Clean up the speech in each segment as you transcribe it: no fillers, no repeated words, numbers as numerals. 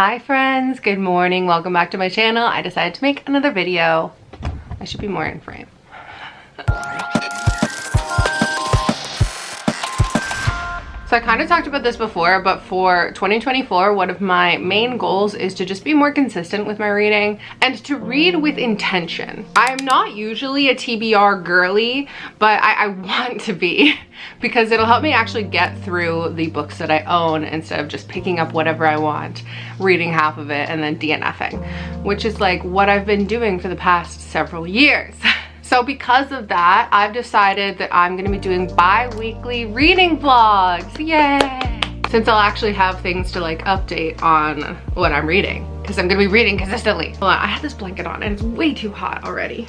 Hi friends, good morning. Welcome back to my channel. I decided to make another video. I should be more in frame. So I kind of talked about this before, but for 2024, one of my main goals is to just be more consistent with my reading and to read with intention. I'm not usually a TBR girly, but I want to be because it'll help me actually get through the books that I own instead of just picking up whatever I want, reading half of it, and then DNFing, which is like what I've been doing for the past several years. So because of that, I've decided that I'm gonna be doing bi-weekly reading vlogs, yay! Since I'll actually have things to like update on what I'm reading, because I'm gonna be reading consistently. Hold on, I had this blanket on and it's way too hot already.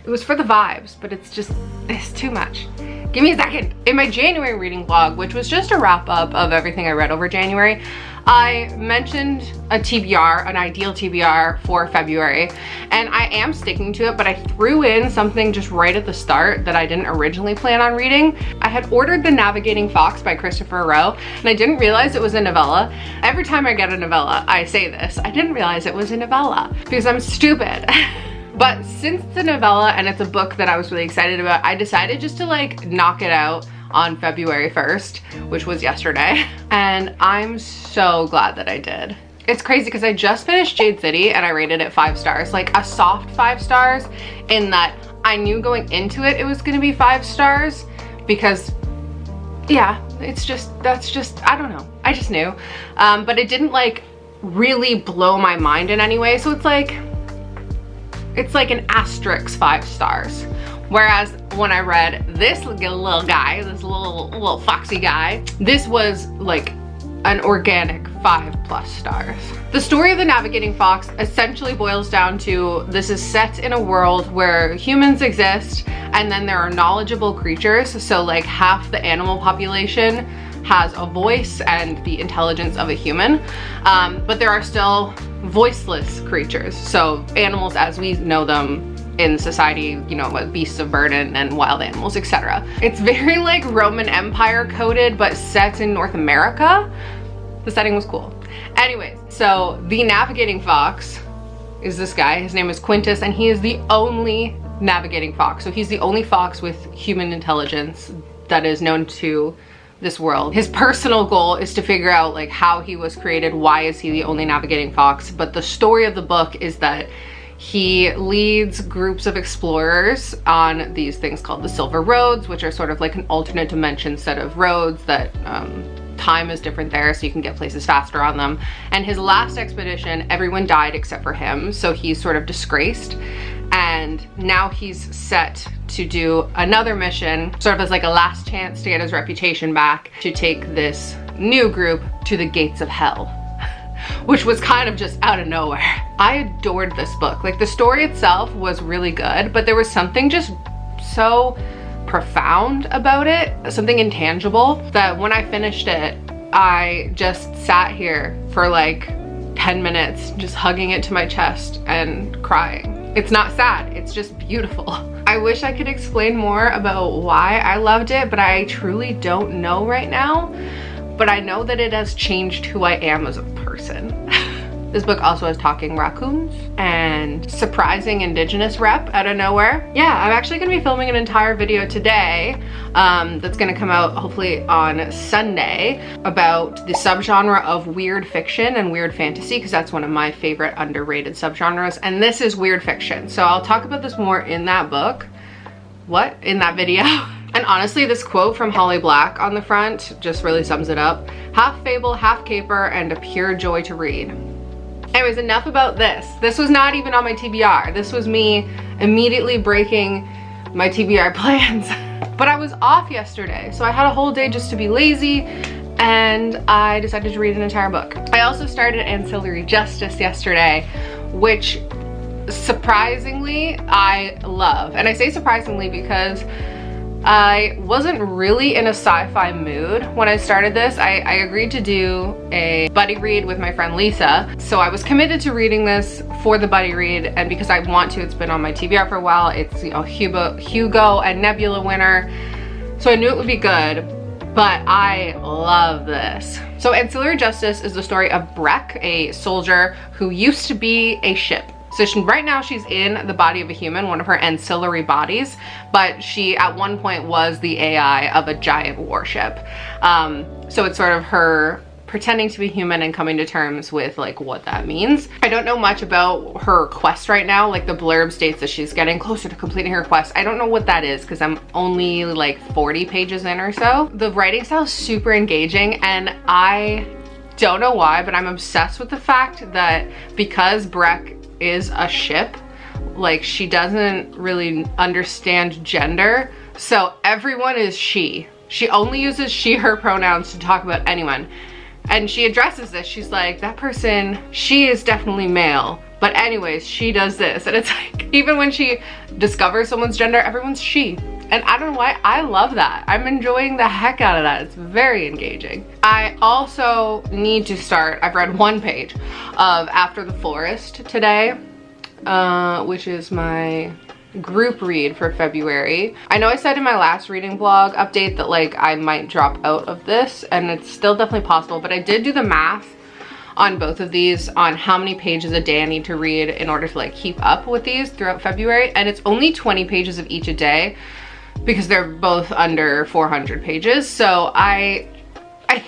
It was for the vibes, but it's too much. Give me a second. In my January reading vlog, which was just a wrap up of everything I read over January, I mentioned a TBR, an ideal TBR for February, and I am sticking to it, but I threw in something just right at the start that I didn't originally plan on reading. I had ordered The Navigating Fox by Christopher Rowe, and I didn't realize it was a novella. Every time I get a novella, I say this, I didn't realize it was a novella because I'm stupid. But since it's a novella and it's a book that I was really excited about, I decided just to like knock it out on February 1st, which was yesterday. And I'm so glad that I did. It's crazy because I just finished Jade City and I rated it 5 stars, like a soft 5 stars, in that I knew going into it, it was gonna be 5 stars because yeah, that's just, I don't know. I just knew. But it didn't like really blow my mind in any way. So it's like an asterisk 5 stars. Whereas when I read this little guy, this little foxy guy, this was like an organic 5+ stars. The story of The Navigating Fox essentially boils down to, this is set in a world where humans exist and then there are knowledgeable creatures. So like half the animal population has a voice and the intelligence of a human, but there are still voiceless creatures. So animals as we know them in society, you know, beasts of burden and wild animals, etc. It's very like Roman Empire coded, but set in North America. The setting was cool. Anyways, so The Navigating Fox is this guy. His name is Quintus, and he is the only navigating fox. So he's the only fox with human intelligence that is known to this world. His personal goal is to figure out like how he was created, why is he the only navigating fox, but the story of the book is that he leads groups of explorers on these things called the Silver Roads, which are sort of like an alternate dimension set of roads that time is different there, so you can get places faster on them. And his last expedition, everyone died except for him, so he's sort of disgraced. And now he's set to do another mission, sort of as like a last chance to get his reputation back, to take this new group to the gates of hell, which was kind of just out of nowhere. I adored this book. Like the story itself was really good, but there was something just so profound about it, something intangible, that when I finished it, I just sat here for like 10 minutes, just hugging it to my chest and crying. It's not sad, it's just beautiful. I wish I could explain more about why I loved it, but I truly don't know right now. But I know that it has changed who I am as a person. This book also has talking raccoons and surprising indigenous rep out of nowhere. Yeah, I'm actually gonna be filming an entire video today that's gonna come out hopefully on Sunday about the subgenre of weird fiction and weird fantasy, because that's one of my favorite underrated subgenres, and this is weird fiction. So I'll talk about this more in that book. What? In that video. And honestly, this quote from Holly Black on the front just really sums it up. Half fable, half caper, and a pure joy to read. Anyways, enough about this. This was not even on my TBR. This was me immediately breaking my TBR plans. But I was off yesterday, so I had a whole day just to be lazy, and I decided to read an entire book. I also started Ancillary Justice yesterday, which surprisingly I love. And I say surprisingly because I wasn't really in a sci-fi mood when I started this. I agreed to do a buddy read with my friend Lisa. So I was committed to reading this for the buddy read, and because I want to, it's been on my TBR for a while. It's, you know, Hugo and Nebula winner. So I knew it would be good. but I love this. So Ancillary Justice is the story of Breck, a soldier who used to be a ship. So right now she's in the body of a human, one of her ancillary bodies, but she at one point was the AI of a giant warship. So it's sort of her pretending to be human and coming to terms with like what that means. I don't know much about her quest right now. Like the blurb states that she's getting closer to completing her quest. I don't know what that is because I'm only like 40 pages in or so. The writing style is super engaging, and I don't know why, but I'm obsessed with the fact that because Breck is a ship, like she doesn't really understand gender, so everyone is she. She only uses she, her pronouns to talk about anyone. And she addresses this. She's like, that person, she is definitely male, but anyways, she does this. And it's like, even when she discovers someone's gender, everyone's she. And I don't know why, I love that. I'm enjoying the heck out of that. It's very engaging. I also need to start, I've read 1 page of After the Forest today, which is my group read for February. I know I said in my last reading blog update that like I might drop out of this, and it's still definitely possible, but I did do the math on both of these on how many pages a day I need to read in order to like keep up with these throughout February, and it's only 20 pages of each a day because they're both under 400 pages. So I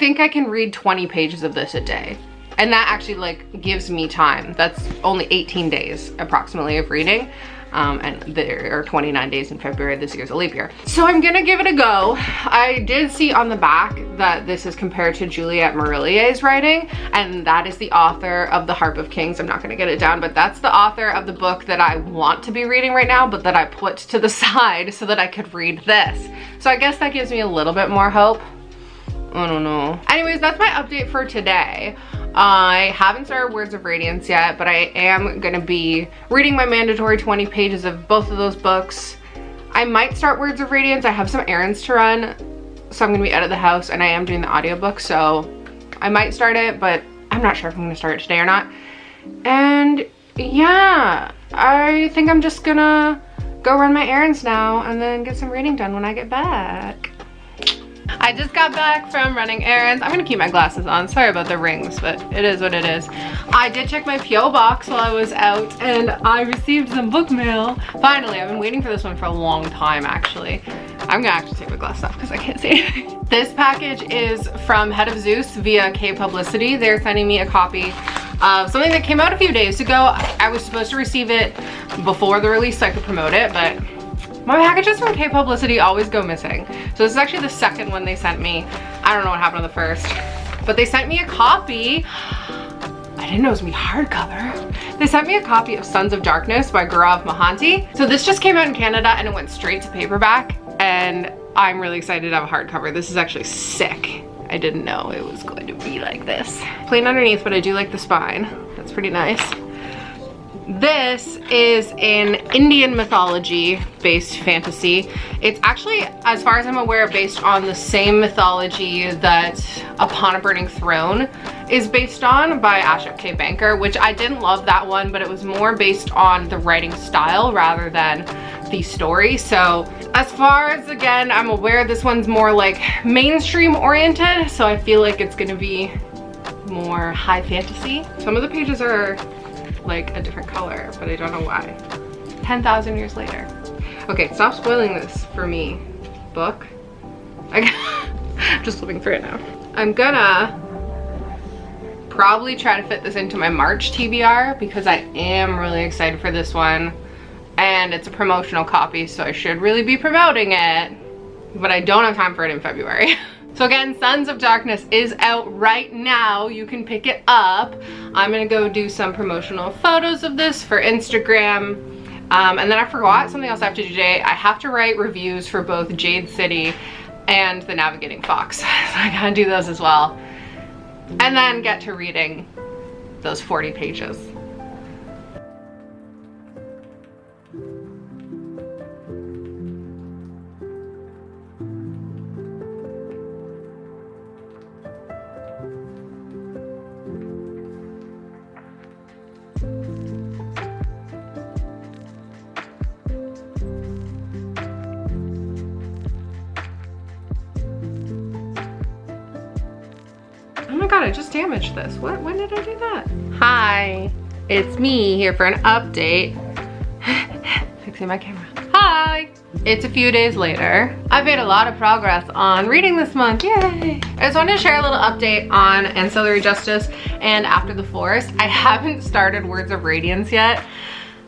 think I can read 20 pages of this a day. And that actually like gives me time. That's only 18 days approximately of reading. And there are 29 days in February. This year's a leap year. So I'm gonna give it a go. I did see on the back that this is compared to Juliette Marillier's writing, and that is the author of The Harp of Kings. I'm not gonna get it down, but that's the author of the book that I want to be reading right now, but that I put to the side so that I could read this. So I guess that gives me a little bit more hope. I don't know. Anyways, that's my update for today. I haven't started Words of Radiance yet, but I am gonna be reading my mandatory 20 pages of both of those books. I might start Words of Radiance. I have some errands to run, so I'm gonna be out of the house, and I am doing the audiobook, so I might start it, but I'm not sure if I'm gonna start it today or not. And yeah, I think I'm just gonna go run my errands now and then get some reading done when I get back. I just got back from running errands. I'm gonna keep my glasses on. Sorry about the rings, but it is what it is. I did check my P.O. box while I was out, and I received some book mail. Finally, I've been waiting for this one for a long time, actually. I'm gonna actually take my glasses off because I can't see anything. This package is from Head of Zeus via K Publicity. They're sending me a copy of something that came out a few days ago. I was supposed to receive it before the release so I could promote it, but my packages from K Publicity always go missing. So this is actually the second one they sent me. I don't know what happened to the first, but they sent me a copy. I didn't know it was gonna be hardcover. They sent me a copy of Sons of Darkness by Gaurav Mohanty. So this just came out in Canada and it went straight to paperback, and I'm really excited to have a hardcover. This is actually sick. I didn't know it was going to be like this. Plain underneath, but I do like the spine. That's pretty nice. This is an Indian mythology based fantasy. It's actually, as far as I'm aware, based on the same mythology that Upon a Burning Throne is based on by Ashok K. Banker, which I didn't love that one, but it was more based on the writing style rather than the story. So as far as, again, I'm aware, this one's more like mainstream oriented, so I feel like it's gonna be more high fantasy. Some of the pages are like a different color, but I don't know why. 10,000 years later. Okay, stop spoiling this for me, book. I'm just flipping through it now. I'm gonna probably try to fit this into my March TBR because I am really excited for this one, and it's a promotional copy, so I should really be promoting it, but I don't have time for it in February. So again, Sons of Darkness is out right now. You can pick it up. I'm gonna go do some promotional photos of this for Instagram. And then I forgot something else I have to do today. I have to write reviews for both Jade City and The Navigating Fox. So I gotta do those as well. And then get to reading those 40 pages. god, I just damaged this. When did I do that? Hi, it's me here for an update. Fixing my camera. Hi! It's a few days later. I've made a lot of progress on reading this month, yay! I just wanted to share a little update on Ancillary Justice and After the Forest. I haven't started Words of Radiance yet.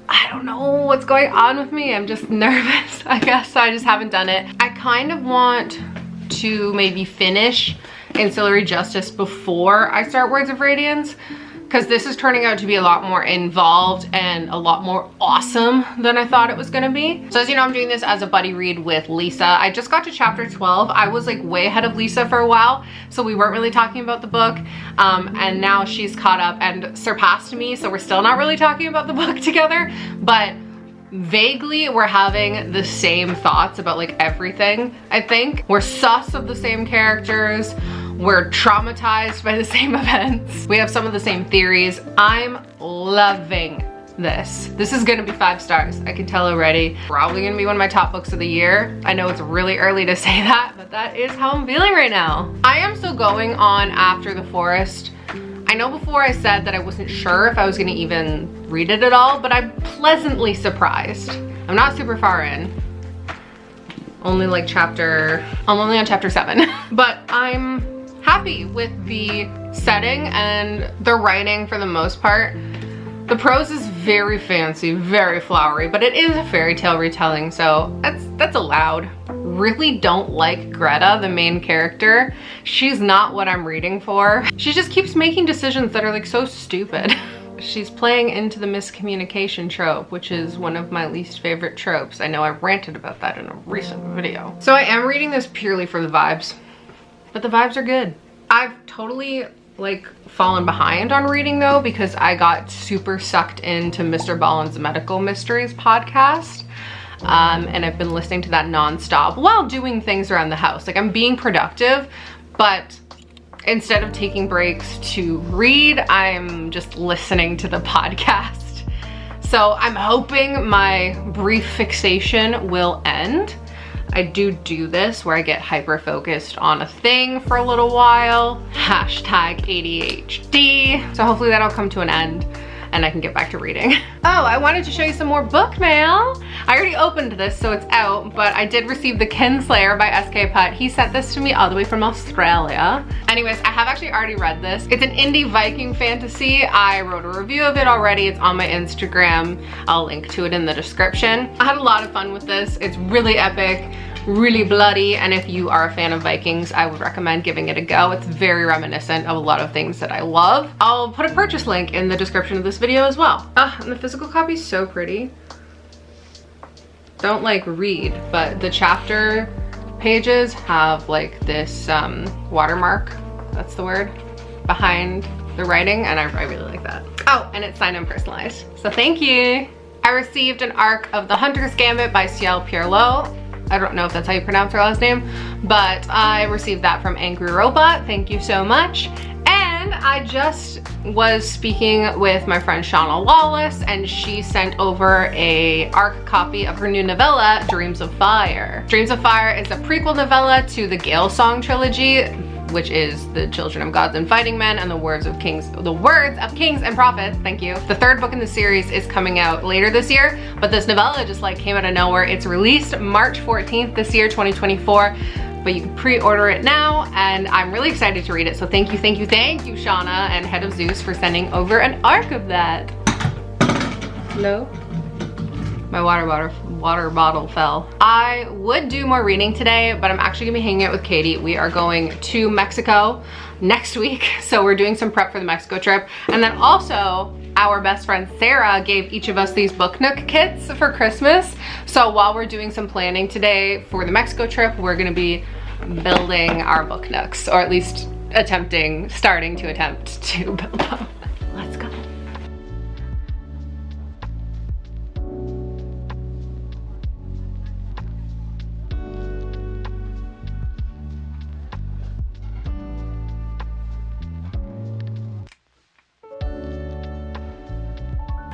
I don't know what's going on with me. I'm just nervous, I guess, so I just haven't done it. I kind of want to maybe finish Ancillary Justice before I start Words of Radiance, because this is turning out to be a lot more involved and a lot more awesome than I thought it was gonna be. So as you know, I'm doing this as a buddy read with Lisa. I just got to chapter 12. I was like way ahead of Lisa for a while, so we weren't really talking about the book. And now she's caught up and surpassed me, so we're still not really talking about the book together, but vaguely we're having the same thoughts about like everything. I think we're sus of the same characters. We're traumatized by the same events. We have some of the same theories. I'm loving this. This is gonna be 5 stars. I can tell already. Probably gonna be one of my top books of the year. I know it's really early to say that, but that is how I'm feeling right now. I am still going on After the Forest. I know before I said that I wasn't sure if I was gonna even read it at all, but I'm pleasantly surprised. I'm not super far in. Only like I'm only on chapter 7, but I'm happy with the setting and the writing for the most part. The prose is very fancy, very flowery, but it is a fairy tale retelling, so that's allowed. Really don't like Greta, the main character. She's not what I'm reading for. She just keeps making decisions that are like so stupid. She's playing into the miscommunication trope, which is one of my least favorite tropes. I know I've ranted about that in a recent video. So I am reading this purely for the vibes, but the vibes are good. I've totally like fallen behind on reading though, because I got super sucked into Mr. Ballen's Medical Mysteries podcast. And I've been listening to that nonstop while doing things around the house. Like I'm being productive, but instead of taking breaks to read, I'm just listening to the podcast. So I'm hoping my brief fixation will end. I do this where I get hyper focused on a thing for a little while. Hashtag ADHD. So hopefully that'll come to an end and I can get back to reading. Oh, I wanted to show you some more book mail. I already opened this, so it's out, but I did receive The Kinslayer by S.K. Putt. He sent this to me all the way from Australia. Anyways, I have actually already read this. It's an indie Viking fantasy. I wrote a review of it already. It's on my Instagram. I'll link to it in the description. I had a lot of fun with this. It's really epic, really bloody, and if you are a fan of Vikings, I would recommend giving it a go. It's very reminiscent of a lot of things that I love. I'll put a purchase link in the description of this video as well. And the physical copy is so pretty. Don't like read, but the chapter pages have like this watermark, that's the word, behind the writing, and I really like that. Oh, and it's signed and personalized, so thank you. I received an arc of The Hunter's Gambit by Ciel Pierlot. I don't know if that's how you pronounce her last name, but I received that from Angry Robot. Thank you so much. And I just was speaking with my friend Shauna Wallace, and she sent over a ARC copy of her new novella, Dreams of Fire. Dreams of Fire is a prequel novella to the Gale Song trilogy, which is The Children of Gods and Fighting Men and the Words of Kings and Prophets, thank you. The 3rd book in the series is coming out later this year, but this novella just like came out of nowhere. It's released March 14th this year, 2024, but you can pre-order it now, and I'm really excited to read it. So thank you, Shauna and Head of Zeus, for sending over an ARC of that. Hello? My water bottle fell. I would do more reading today, but I'm actually gonna be hanging out with Katie. We are going to Mexico next week, so we're doing some prep for the Mexico trip. And then also, our best friend Sarah gave each of us these Book Nook kits for Christmas. So while we're doing some planning today for the Mexico trip, we're gonna be building our Book Nooks, or at least starting to attempt to build them. Let's go.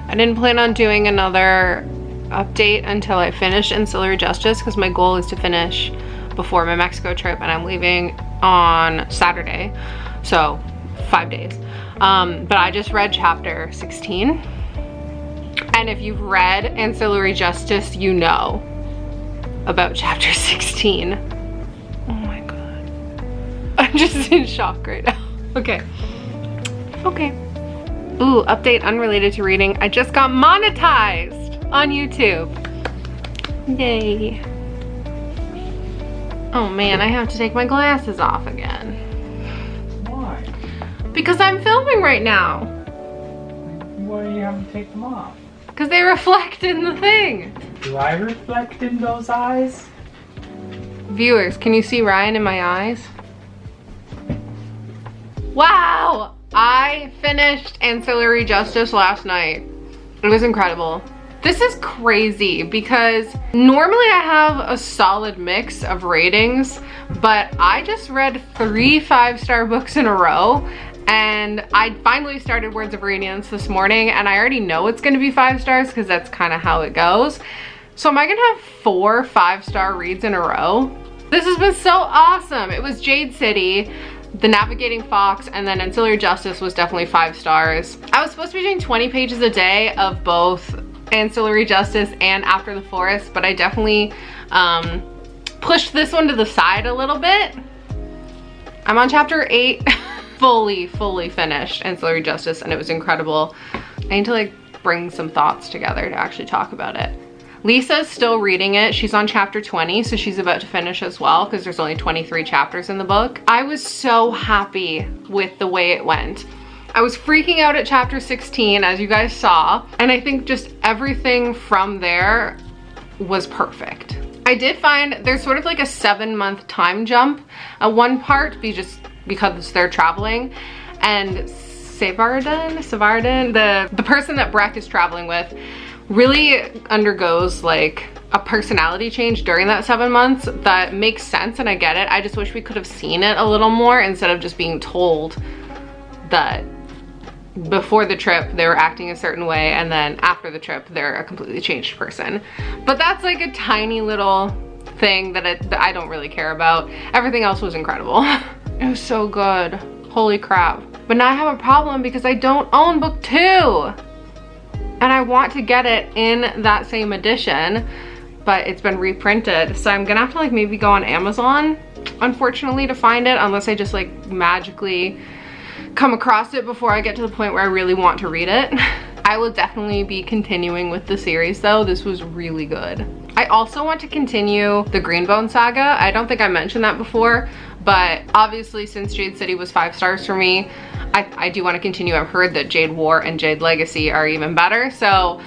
I didn't plan on doing another update until I finish Ancillary Justice, because my goal is to finish before my Mexico trip, and I'm leaving on Saturday. So 5 days. But I just read chapter 16. And if you've read Ancillary Justice, you know about chapter 16. Oh my God. I'm just in shock right now. Okay. Okay. Ooh, update unrelated to reading. I just got monetized on YouTube. Yay. Oh man, I have to take my glasses off again. Why? Because I'm filming right now. Why do you have to take them off? Because they reflect in the thing. Do I reflect in those eyes? Viewers, can you see Ryan in my eyes? Wow! I finished Ancillary Justice last night. It was incredible. This is crazy because normally I have a solid mix of ratings, but I just read 3 5-star books in a row, and I finally started Words of Radiance this morning, and I already know it's gonna be 5 stars because that's kind of how it goes. So am I gonna have 4 5-star reads in a row? This has been so awesome. It was Jade City, The Navigating Fox, and then Ancillary Justice was definitely 5 stars. I was supposed to be doing 20 pages a day of both Ancillary Justice and After the Forest, but I definitely pushed this one to the side a little bit. I'm on chapter 8, fully finished Ancillary Justice, and it was incredible. I need to like bring some thoughts together to actually talk about it. Lisa's still reading it. She's on chapter 20, so she's about to finish as well because there's only 23 chapters in the book. I was so happy with the way it went. I was freaking out at chapter 16, as you guys saw, and I think just everything from there was perfect. I did find there's sort of like a 7-month time jump at one part, because they're traveling, and Savardin, the person that Breck is traveling with, really undergoes like a personality change during that 7 months that makes sense, and I get it. I just wish we could have seen it a little more instead of just being told that before the trip they were acting a certain way and then after the trip they're a completely changed person. But that's like a tiny little thing that I don't really care about. Everything else was incredible. It was so good. Holy crap. But now I have a problem because I don't own book 2. And I want to get it in that same edition, but it's been reprinted. So I'm gonna have to like maybe go on Amazon, unfortunately, to find it, unless I just like magically come across it before I get to the point where I really want to read it. I will definitely be continuing with the series though. This was really good. I also want to continue the Greenbone saga. I don't think I mentioned that before, but obviously since Jade City was 5 stars for me, I do want to continue. I've heard that Jade War and Jade Legacy are even better, so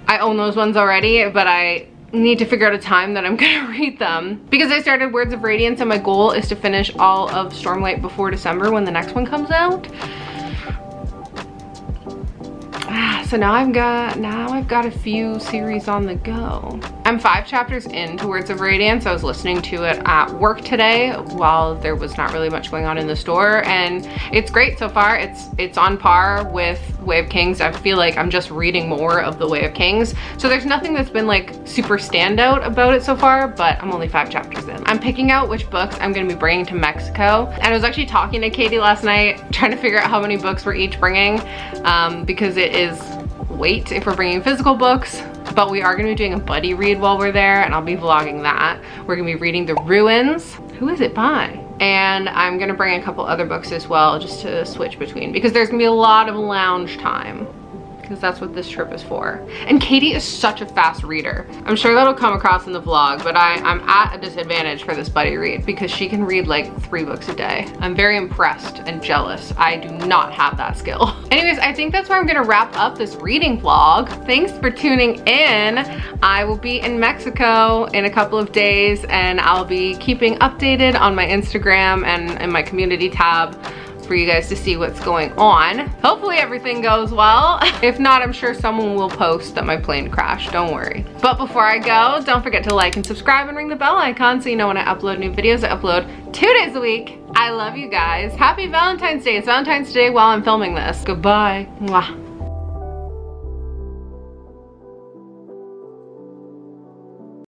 I own those ones already, but I need to figure out a time that I'm gonna read them. Because I started Words of Radiance and my goal is to finish all of Stormlight before December when the next one comes out. So now I've got a few series on the go. I'm 5 chapters into Words of Radiance. I was listening to it at work today while there was not really much going on in the store, and it's great so far. It's on par with Way of Kings. I feel like I'm just reading more of the Way of Kings. So there's nothing that's been like super standout about it so far, but I'm only 5 chapters in. I'm picking out which books I'm gonna be bringing to Mexico. And I was actually talking to Katie last night, trying to figure out how many books we're each bringing, because it is weight if we're bringing physical books, but we are gonna be doing a buddy read while we're there, and I'll be vlogging that. We're gonna be reading The Ruins. Who is it by? And I'm gonna bring a couple other books as well, just to switch between, because there's gonna be a lot of lounge time, because that's what this trip is for. And Katie is such a fast reader. I'm sure that'll come across in the vlog, but I'm at a disadvantage for this buddy read because she can read like 3 books a day. I'm very impressed and jealous. I do not have that skill. Anyways, I think that's where I'm gonna wrap up this reading vlog. Thanks for tuning in. I will be in Mexico in a couple of days, and I'll be keeping updated on my Instagram and in my community tab for you guys to see what's going on. Hopefully everything goes well. If not, I'm sure someone will post that my plane crashed, don't worry. But before I go, don't forget to like and subscribe and ring the bell icon so you know when I upload new videos. I upload 2 days a week. I love you guys. Happy Valentine's Day. It's Valentine's Day while I'm filming this. Goodbye. Mwah.